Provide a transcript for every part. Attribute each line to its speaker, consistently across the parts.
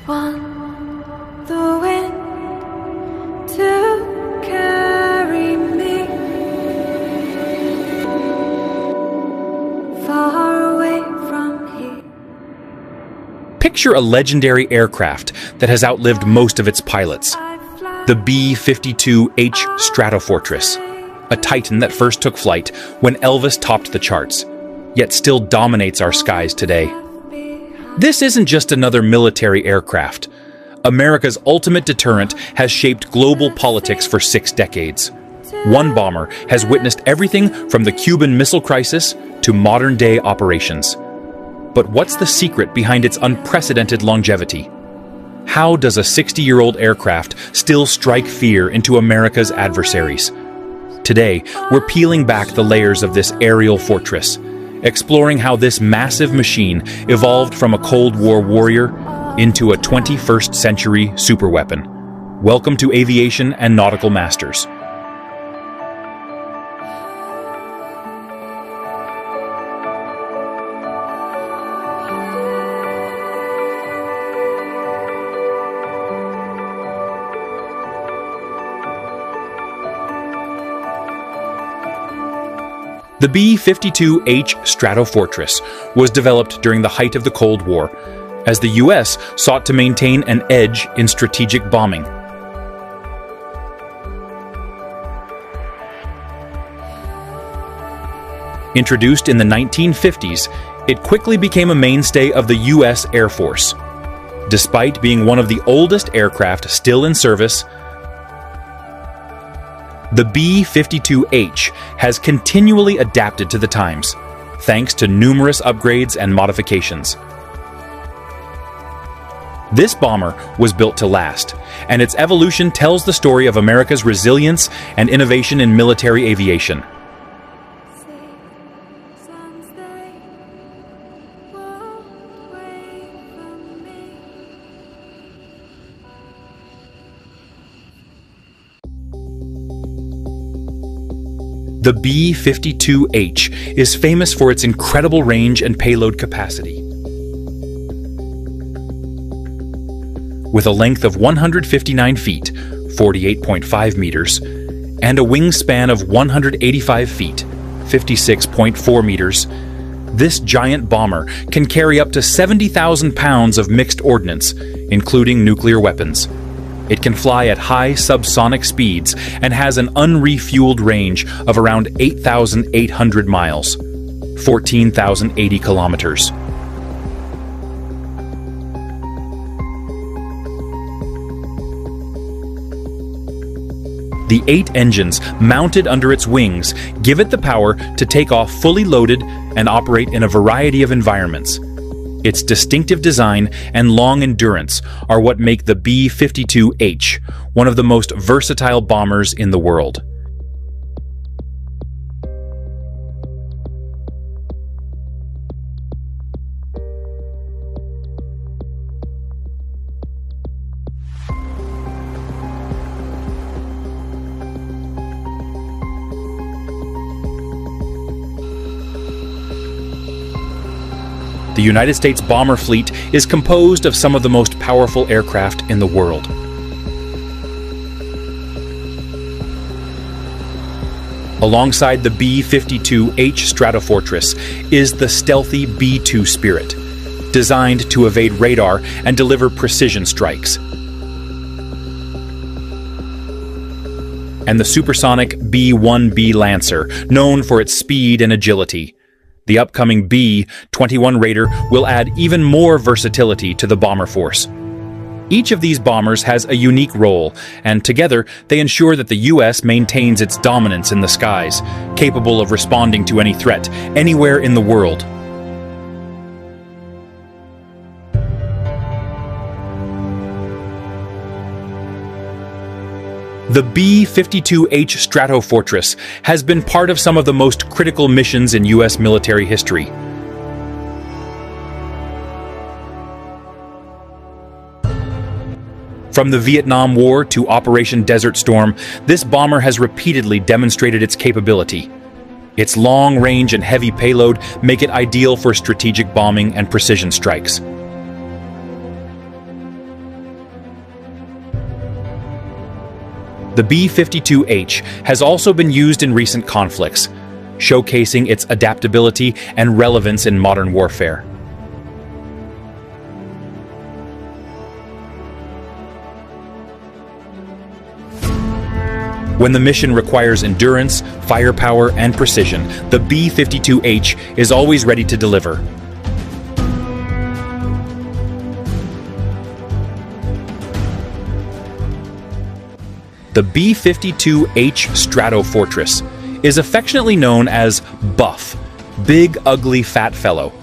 Speaker 1: Want the wind to carry me far away from here.
Speaker 2: Picture a legendary aircraft that has outlived most of its pilots. The B-52 Stratofortress, a Titan that first took flight when Elvis topped the charts, yet still dominates our skies today. This isn't just another military aircraft. America's ultimate deterrent has shaped global politics for 6 decades. One bomber has witnessed everything from the Cuban Missile Crisis to modern-day operations. But what's the secret behind its unprecedented longevity? How does a 60-year-old aircraft still strike fear into America's adversaries? Today, we're peeling back the layers of this aerial fortress, exploring how this massive machine evolved from a Cold War warrior into a 21st century superweapon. Welcome to Aviation and Nautical Masters. The B-52 Stratofortress was developed during the height of the Cold War, as the U.S. sought to maintain an edge in strategic bombing. Introduced in the 1950s, it quickly became a mainstay of the U.S. Air Force. Despite being one of the oldest aircraft still in service, the B-52H has continually adapted to the times, thanks to numerous upgrades and modifications. This bomber was built to last, and its evolution tells the story of America's resilience and innovation in military aviation. The B-52H is famous for its incredible range and payload capacity. With a length of 159 feet, 48.5 meters, and a wingspan of 185 feet, 56.4 meters, this giant bomber can carry up to 70,000 pounds of mixed ordnance, including nuclear weapons. It can fly at high subsonic speeds and has an unrefueled range of around 8,800 miles, 14,080 kilometers. The 8 engines mounted under its wings give it the power to take off fully loaded and operate in a variety of environments. Its distinctive design and long endurance are what make the B-52H one of the most versatile bombers in the world. The United States bomber fleet is composed of some of the most powerful aircraft in the world. Alongside the B-52H Stratofortress is the stealthy B-2 Spirit, designed to evade radar and deliver precision strikes. And the supersonic B-1B Lancer, known for its speed and agility. The upcoming B-21 Raider will add even more versatility to the bomber force. Each of these bombers has a unique role, and together they ensure that the U.S. maintains its dominance in the skies, capable of responding to any threat anywhere in the world. The B-52H Stratofortress has been part of some of the most critical missions in U.S. military history. From the Vietnam War to Operation Desert Storm, this bomber has repeatedly demonstrated its capability. Its long range and heavy payload make it ideal for strategic bombing and precision strikes. The B-52H has also been used in recent conflicts, showcasing its adaptability and relevance in modern warfare. When the mission requires endurance, firepower, and precision, the B-52H is always ready to deliver. The B-52H Stratofortress is affectionately known as Buff, Big Ugly Fat Fellow.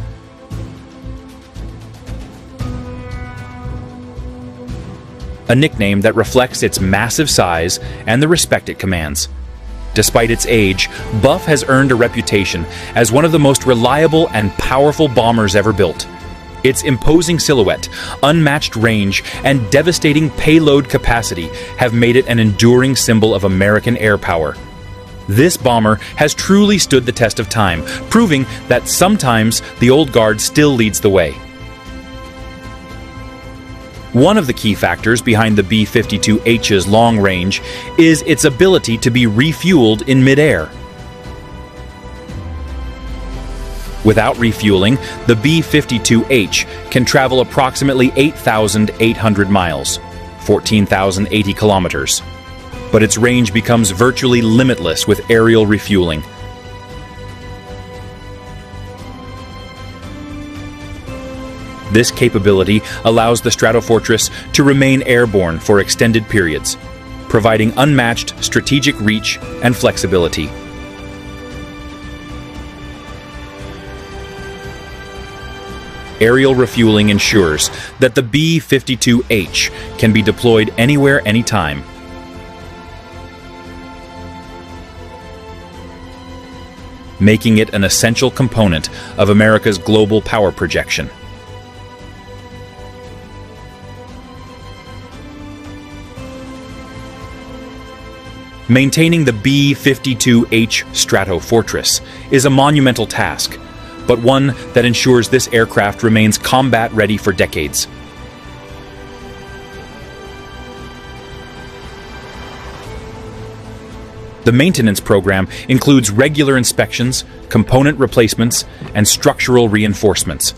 Speaker 2: A nickname that reflects its massive size and the respect it commands. Despite its age, Buff has earned a reputation as one of the most reliable and powerful bombers ever built. Its imposing silhouette, unmatched range, and devastating payload capacity have made it an enduring symbol of American air power. This bomber has truly stood the test of time, proving that sometimes the old guard still leads the way. One of the key factors behind the B-52H's long range is its ability to be refueled in midair. Without refueling, the B-52H can travel approximately 8,800 miles, 14,080 kilometers. But its range becomes virtually limitless with aerial refueling. This capability allows the Stratofortress to remain airborne for extended periods, providing unmatched strategic reach and flexibility. Aerial refueling ensures that the B-52H can be deployed anywhere, anytime. Making it an essential component of America's global power projection. Maintaining the B-52H Stratofortress is a monumental task, but one that ensures this aircraft remains combat-ready for decades. The maintenance program includes regular inspections, component replacements, and structural reinforcements.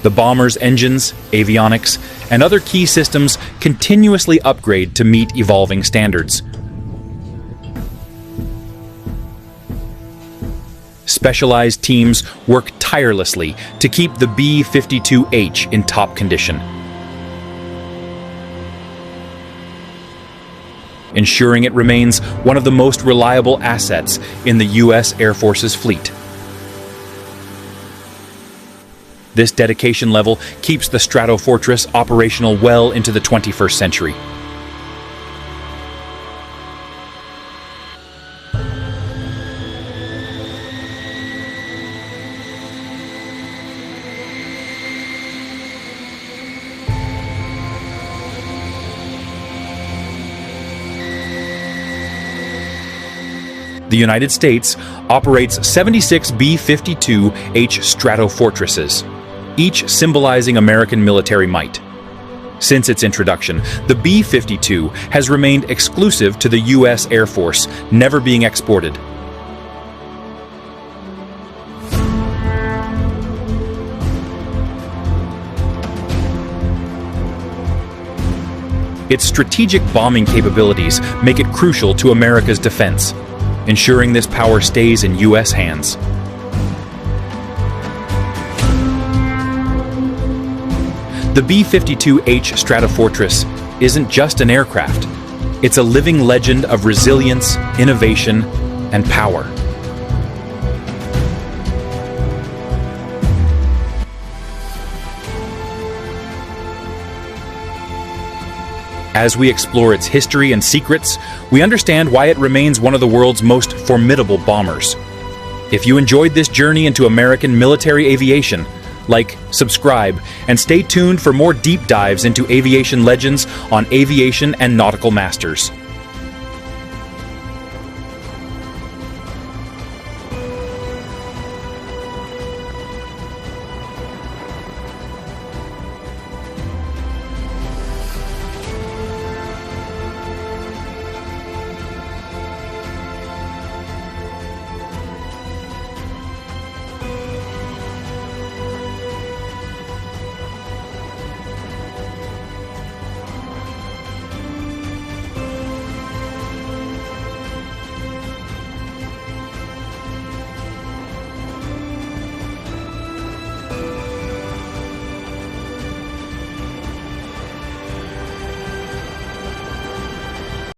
Speaker 2: The bomber's engines, avionics, and other key systems continuously upgrade to meet evolving standards. Specialized teams work tirelessly to keep the B-52H in top condition, ensuring it remains one of the most reliable assets in the U.S. Air Force's fleet. This dedication level keeps the Stratofortress operational well into the 21st century. The United States operates 76 B-52H Stratofortresses, each symbolizing American military might. Since its introduction, the B-52 has remained exclusive to the U.S. Air Force, never being exported. Its strategic bombing capabilities make it crucial to America's defense, ensuring this power stays in U.S. hands. The B-52H Stratofortress isn't just an aircraft. It's a living legend of resilience, innovation, and power. As we explore its history and secrets, we understand why it remains one of the world's most formidable bombers. If you enjoyed this journey into American military aviation, like, subscribe, and stay tuned for more deep dives into aviation legends on Aviation and Nautical Masters.